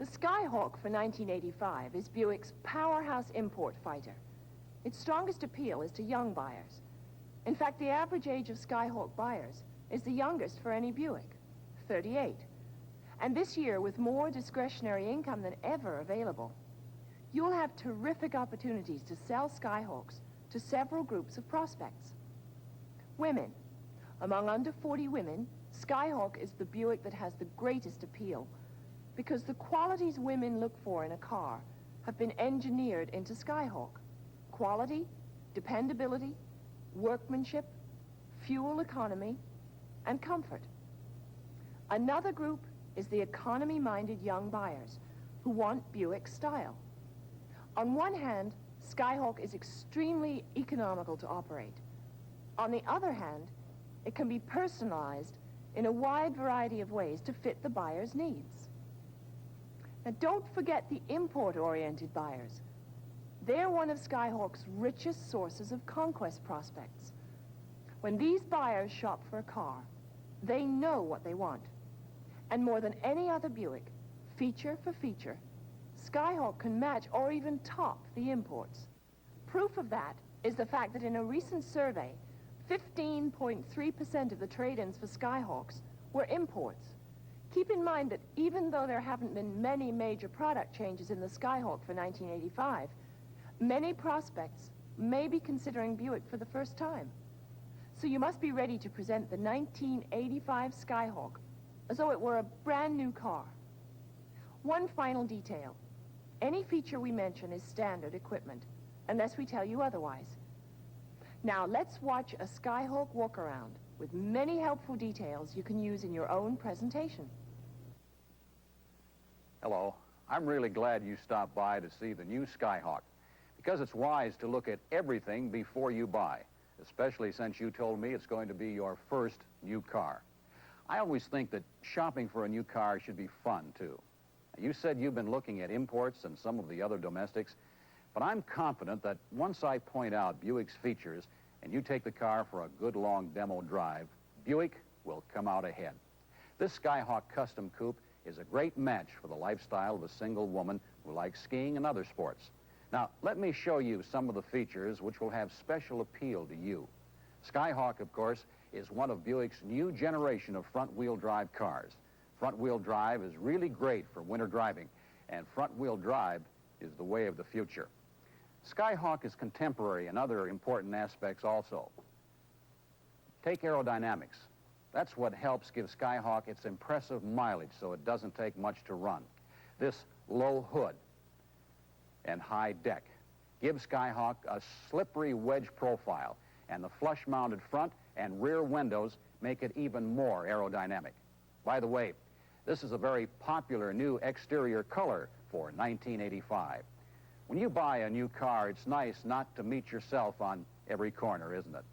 The Skyhawk for 1985 is Buick's powerhouse import fighter. Its strongest appeal is to young buyers. In fact, the average age of Skyhawk buyers is the youngest for any Buick, 38. And this year, with more discretionary income than ever available, you'll have terrific opportunities to sell Skyhawks to several groups of prospects. Women. Among under 40 women, Skyhawk is the Buick that has the greatest appeal because the qualities women look for in a car have been engineered into Skyhawk. Quality, dependability, workmanship, fuel economy, and comfort. Another group is the economy-minded young buyers who want Buick style. On one hand, Skyhawk is extremely economical to operate. On the other hand, it can be personalized in a wide variety of ways to fit the buyer's needs. Now, don't forget the import-oriented buyers. They're one of Skyhawk's richest sources of conquest prospects. When these buyers shop for a car, they know what they want. And more than any other Buick, feature for feature, Skyhawk can match or even top the imports. Proof of that is the fact that in a recent survey, 15.3% of the trade-ins for Skyhawks were imports. Keep in mind that even though there haven't been many major product changes in the Skyhawk for 1985, many prospects may be considering Buick for the first time. So you must be ready to present the 1985 Skyhawk as though it were a brand new car. One final detail. Any feature we mention is standard equipment, unless we tell you otherwise. Now let's watch a Skyhawk walk-around with many helpful details you can use in your own presentation. Hello. I'm really glad you stopped by to see the new Skyhawk, because it's wise to look at everything before you buy, especially since you told me it's going to be your first new car. I always think that shopping for a new car should be fun, too. You said you've been looking at imports and some of the other domestics, but I'm confident that once I point out Buick's features and you take the car for a good long demo drive, Buick will come out ahead. This Skyhawk Custom Coupe is a great match for the lifestyle of a single woman who likes skiing and other sports. Now, let me show you some of the features which will have special appeal to you. Skyhawk, of course, is one of Buick's new generation of front-wheel drive cars. Front-wheel drive is really great for winter driving, and front-wheel drive is the way of the future. Skyhawk is contemporary in other important aspects also. Take aerodynamics. That's what helps give Skyhawk its impressive mileage so it doesn't take much to run. This low hood and high deck give Skyhawk a slippery wedge profile, and the flush-mounted front and rear windows make it even more aerodynamic. By the way, this is a very popular new exterior color for 1985. When you buy a new car, it's nice not to meet yourself on every corner, isn't it?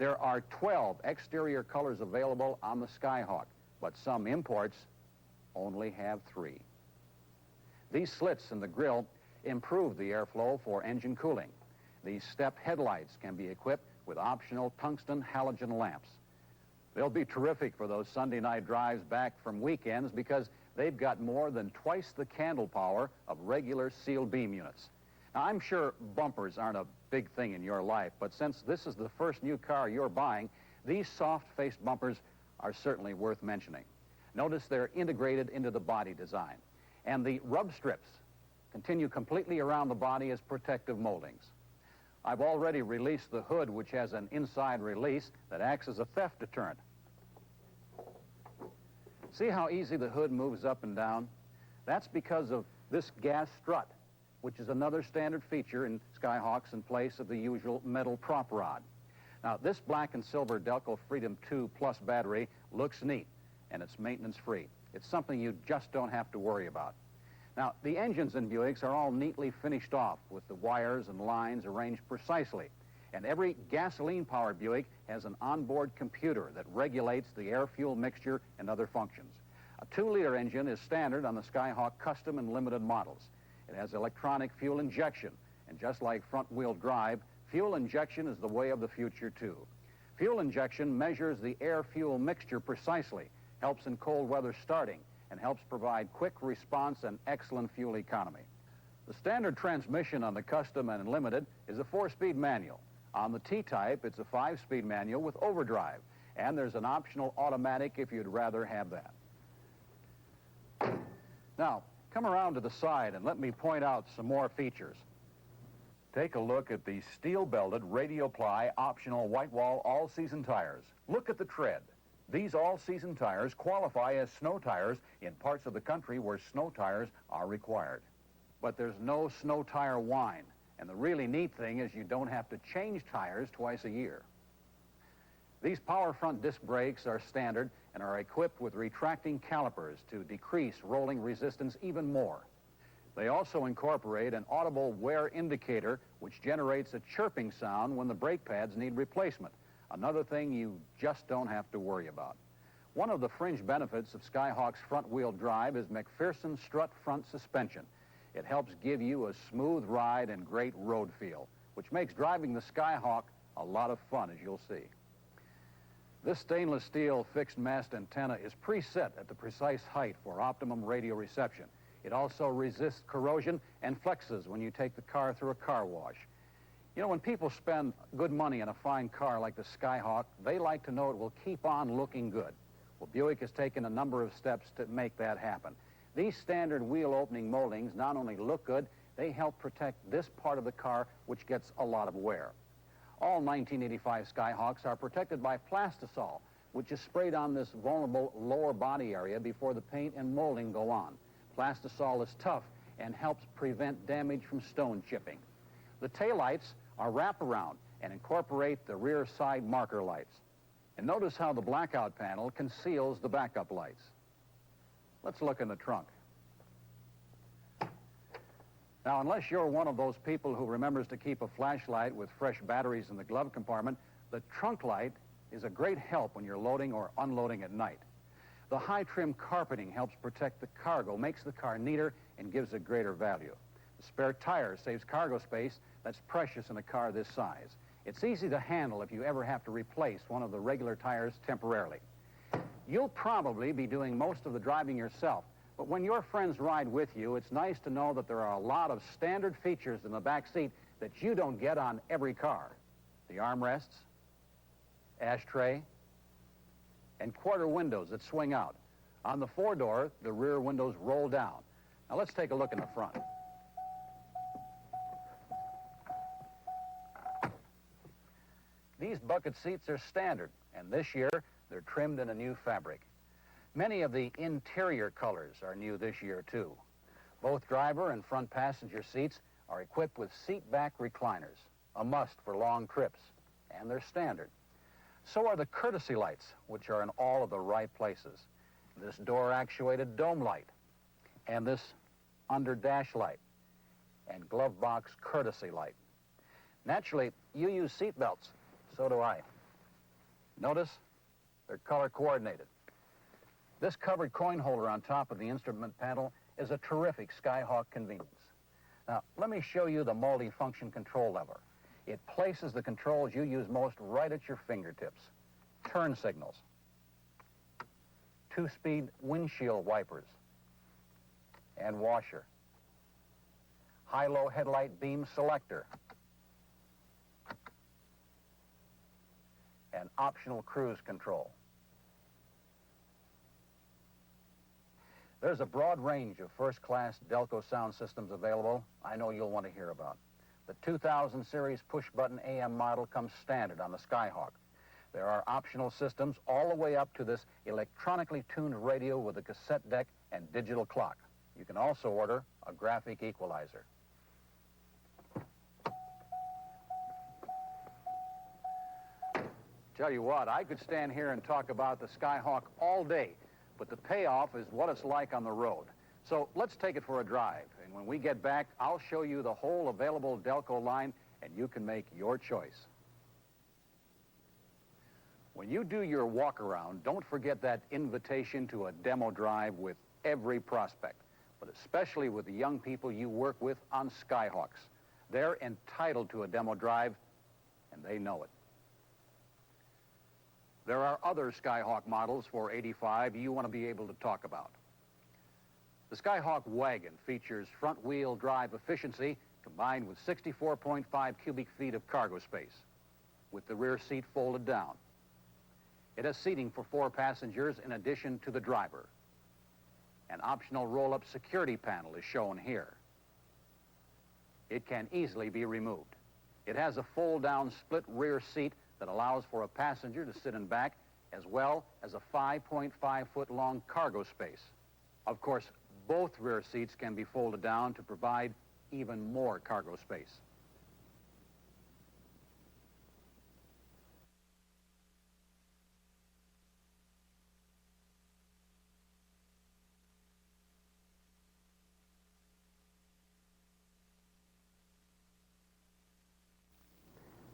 There are 12 exterior colors available on the Skyhawk, but some imports only have 3. These slits in the grille improve the airflow for engine cooling. These step headlights can be equipped with optional tungsten halogen lamps. They'll be terrific for those Sunday night drives back from weekends because they've got more than twice the candle power of regular sealed beam units. Now, I'm sure bumpers aren't a big thing in your life, but since this is the first new car you're buying, these soft-faced bumpers are certainly worth mentioning. Notice they're integrated into the body design, and the rub strips continue completely around the body as protective moldings. I've already released the hood, which has an inside release that acts as a theft deterrent. See how easy the hood moves up and down? That's because of this gas strut, which is another standard feature in Skyhawks in place of the usual metal prop rod. Now, this black and silver Delco Freedom 2 Plus battery looks neat, and it's maintenance-free. It's something you just don't have to worry about. Now, the engines in Buicks are all neatly finished off with the wires and lines arranged precisely. And every gasoline-powered Buick has an onboard computer that regulates the air-fuel mixture and other functions. A 2-liter engine is standard on the Skyhawk Custom and Limited models. It has electronic fuel injection, and just like front-wheel drive, fuel injection is the way of the future, too. Fuel injection measures the air-fuel mixture precisely, helps in cold weather starting, and helps provide quick response and excellent fuel economy. The standard transmission on the Custom and Limited is a 4-speed manual. On the T-Type, it's a 5-speed manual with overdrive, and there's an optional automatic if you'd rather have that. Now, come around to the side and let me point out some more features. Take a look at the steel-belted, radial-ply, optional white-wall all-season tires. Look at the tread. These all-season tires qualify as snow tires in parts of the country where snow tires are required. But there's no snow tire whine, and the really neat thing is you don't have to change tires twice a year. These power front disc brakes are standard and are equipped with retracting calipers to decrease rolling resistance even more. They also incorporate an audible wear indicator which generates a chirping sound when the brake pads need replacement. Another thing you just don't have to worry about. One of the fringe benefits of Skyhawk's front-wheel drive is McPherson strut front suspension. It helps give you a smooth ride and great road feel, which makes driving the Skyhawk a lot of fun, as you'll see. This stainless steel fixed mast antenna is preset at the precise height for optimum radio reception. It also resists corrosion and flexes when you take the car through a car wash. You know, when people spend good money on a fine car like the Skyhawk, they like to know it will keep on looking good. Well, Buick has taken a number of steps to make that happen. These standard wheel opening moldings not only look good, they help protect this part of the car, which gets a lot of wear. All 1985 Skyhawks are protected by plastisol, which is sprayed on this vulnerable lower body area before the paint and molding go on. Plastisol is tough and helps prevent damage from stone chipping. The taillights are wraparound and incorporate the rear side marker lights. And notice how the blackout panel conceals the backup lights. Let's look in the trunk. Now, unless you're one of those people who remembers to keep a flashlight with fresh batteries in the glove compartment, the trunk light is a great help when you're loading or unloading at night. The high-trim carpeting helps protect the cargo, makes the car neater, and gives it greater value. The spare tire saves cargo space that's precious in a car this size. It's easy to handle if you ever have to replace one of the regular tires temporarily. You'll probably be doing most of the driving yourself, but when your friends ride with you, it's nice to know that there are a lot of standard features in the back seat that you don't get on every car. The armrests, ashtray, and quarter windows that swing out. On the 4-door, the rear windows roll down. Now let's take a look in the front. These bucket seats are standard, and this year they're trimmed in a new fabric. Many of the interior colors are new this year, too. Both driver and front passenger seats are equipped with seat back recliners, a must for long trips, and they're standard. So are the courtesy lights, which are in all of the right places. This door-actuated dome light, and this under dash light, and glove box courtesy light. Naturally, you use seat belts. So do I. Notice they're color coordinated. This covered coin holder on top of the instrument panel is a terrific Skyhawk convenience. Now, let me show you the multi-function control lever. It places the controls you use most right at your fingertips. Turn signals, 2-speed windshield wipers, and washer, high-low headlight beam selector, and optional cruise control. There's a broad range of first-class Delco sound systems available I know you'll want to hear about. The 2000 series push-button AM model comes standard on the Skyhawk. There are optional systems all the way up to this electronically tuned radio with a cassette deck and digital clock. You can also order a graphic equalizer. Tell you what, I could stand here and talk about the Skyhawk all day, but the payoff is what it's like on the road. So let's take it for a drive, and when we get back, I'll show you the whole available Delco line, and you can make your choice. When you do your walk-around, don't forget that invitation to a demo drive with every prospect, but especially with the young people you work with on Skyhawks. They're entitled to a demo drive, and they know it. There are other Skyhawk models for '85 you want to be able to talk about. The Skyhawk wagon features front-wheel drive efficiency combined with 64.5 cubic feet of cargo space, with the rear seat folded down. It has seating for 4 passengers in addition to the driver. An optional roll-up security panel is shown here. It can easily be removed. It has a fold-down split rear seat that allows for a passenger to sit in back, as well as a 5.5-foot-long cargo space. Of course, both rear seats can be folded down to provide even more cargo space.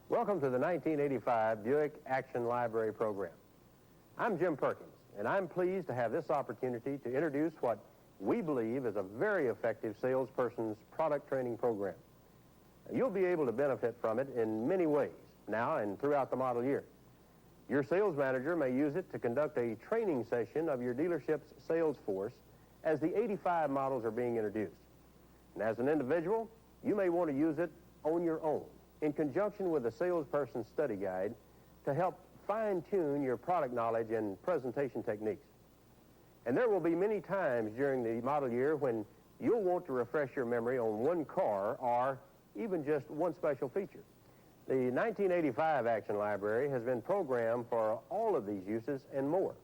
Welcome to the 1985 Buick Action Library program. I'm Jim Perkins, and I'm pleased to have this opportunity to introduce what we believe is a very effective salesperson's product training program. You'll be able to benefit from it in many ways, now and throughout the model year. Your sales manager may use it to conduct a training session of your dealership's sales force as the 85 models are being introduced. And as an individual, you may want to use it on your own, in conjunction with a salesperson's study guide, to help fine-tune your product knowledge and presentation techniques. And there will be many times during the model year when you'll want to refresh your memory on one car or even just one special feature. The 1985 Action Library has been programmed for all of these uses and more.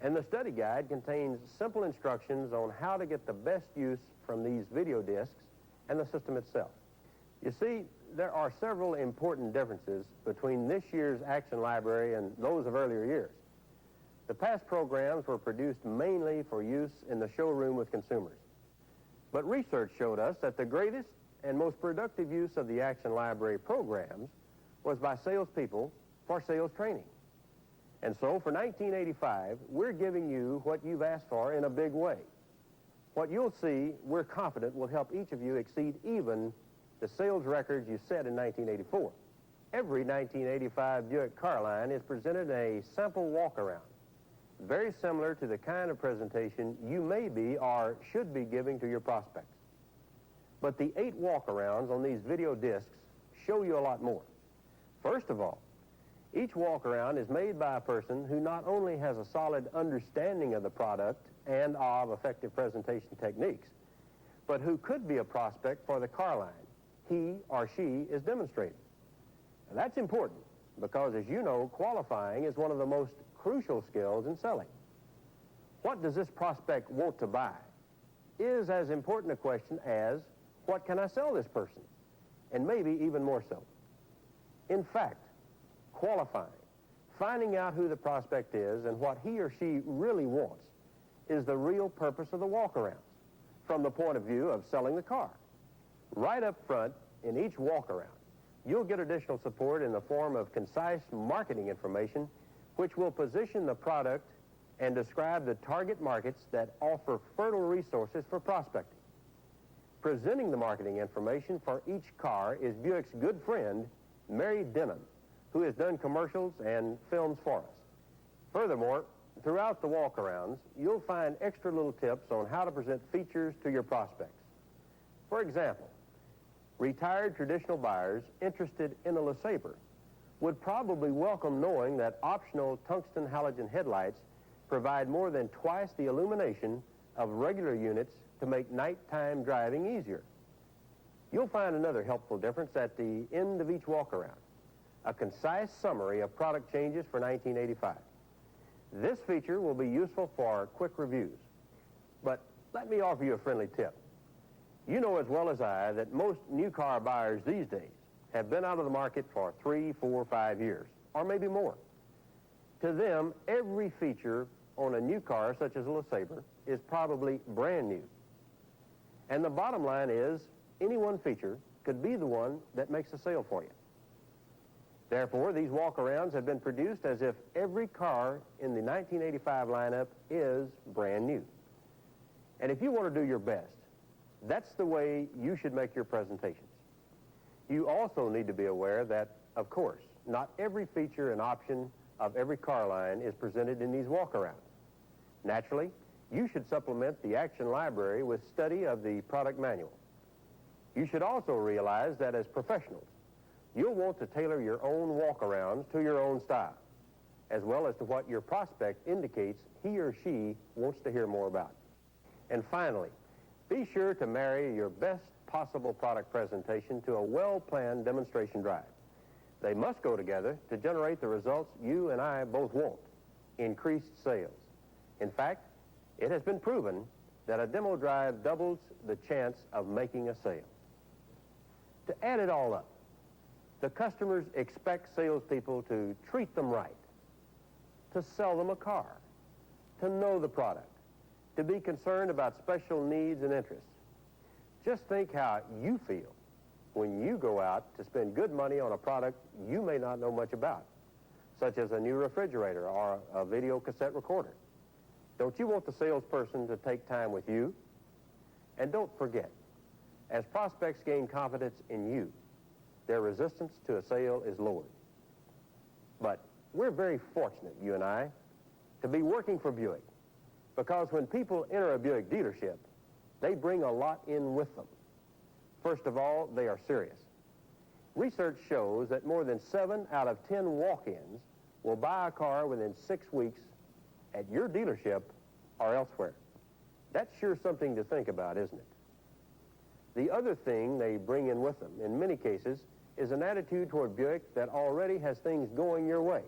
And the study guide contains simple instructions on how to get the best use from these video discs and the system itself. You see, there are several important differences between this year's Action Library and those of earlier years. The past programs were produced mainly for use in the showroom with consumers. But research showed us that the greatest and most productive use of the Action Library programs was by salespeople for sales training. And so for 1985, we're giving you what you've asked for in a big way. What you'll see, we're confident, will help each of you exceed even the sales records you set in 1984. Every 1985 Buick car line is presented in a simple walk-around, very similar to the kind of presentation you may be or should be giving to your prospects. But the 8 walk-arounds on these video discs show you a lot more. First of all, each walk-around is made by a person who not only has a solid understanding of the product and of effective presentation techniques, but who could be a prospect for the car line he or she is demonstrating. And that's important because, as you know, qualifying is one of the most crucial skills in selling. What does this prospect want to buy is as important a question as, what can I sell this person? And maybe even more so. In fact, qualifying, finding out who the prospect is and what he or she really wants, is the real purpose of the walk-arounds from the point of view of selling the car. Right up front, in each walk-around, you'll get additional support in the form of concise marketing information, which will position the product and describe the target markets that offer fertile resources for prospecting. Presenting the marketing information for each car is Buick's good friend, Mary Denham, who has done commercials and films for us. Furthermore, throughout the walk-arounds, you'll find extra little tips on how to present features to your prospects. For example, retired traditional buyers interested in a LeSabre would probably welcome knowing that optional tungsten halogen headlights provide more than twice the illumination of regular units to make nighttime driving easier. You'll find another helpful difference at the end of each walk-around, a concise summary of product changes for 1985. This feature will be useful for quick reviews. But let me offer you a friendly tip. You know as well as I that most new car buyers these days have been out of the market for 3, 4, 5 years, or maybe more. To them, every feature on a new car, such as a LeSabre, is probably brand new. And the bottom line is, any one feature could be the one that makes a sale for you. Therefore, these walk-arounds have been produced as if every car in the 1985 lineup is brand new. And if you want to do your best, that's the way you should make your presentations. You also need to be aware that, of course, not every feature and option of every car line is presented in these walk-arounds. Naturally, you should supplement the Action Library with study of the product manual. You should also realize that as professionals, you'll want to tailor your own walk-arounds to your own style, as well as to what your prospect indicates he or she wants to hear more about. And finally, be sure to marry your best possible product presentation to a well-planned demonstration drive. They must go together to generate the results you and I both want: increased sales. In fact, it has been proven that a demo drive doubles the chance of making a sale. To add it all up, the customers expect salespeople to treat them right, to sell them a car, to know the product, to be concerned about special needs and interests. Just think how you feel when you go out to spend good money on a product you may not know much about, such as a new refrigerator or a video cassette recorder. Don't you want the salesperson to take time with you? And don't forget, as prospects gain confidence in you, their resistance to a sale is lowered. But we're very fortunate, you and I, to be working for Buick, because when people enter a Buick dealership, they bring a lot in with them. First of all, they are serious. Research shows that more than 7 out of 10 walk-ins will buy a car within 6 weeks at your dealership or elsewhere. That's sure something to think about, isn't it? The other thing they bring in with them, in many cases, is an attitude toward Buick that already has things going your way.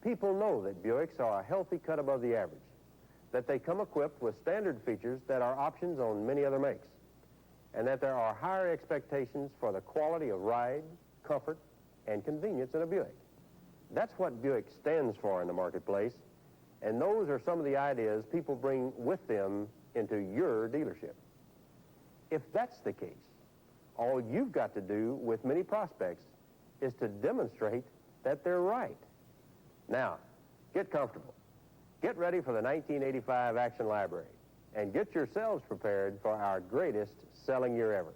People know that Buicks are a healthy cut above the average, that they come equipped with standard features that are options on many other makes, and that there are higher expectations for the quality of ride, comfort, and convenience in a Buick. That's what Buick stands for in the marketplace, and those are some of the ideas people bring with them into your dealership. If that's the case, all you've got to do with many prospects is to demonstrate that they're right. Now, get comfortable. Get ready for the 1985 Action Library, and get yourselves prepared for our greatest selling year ever.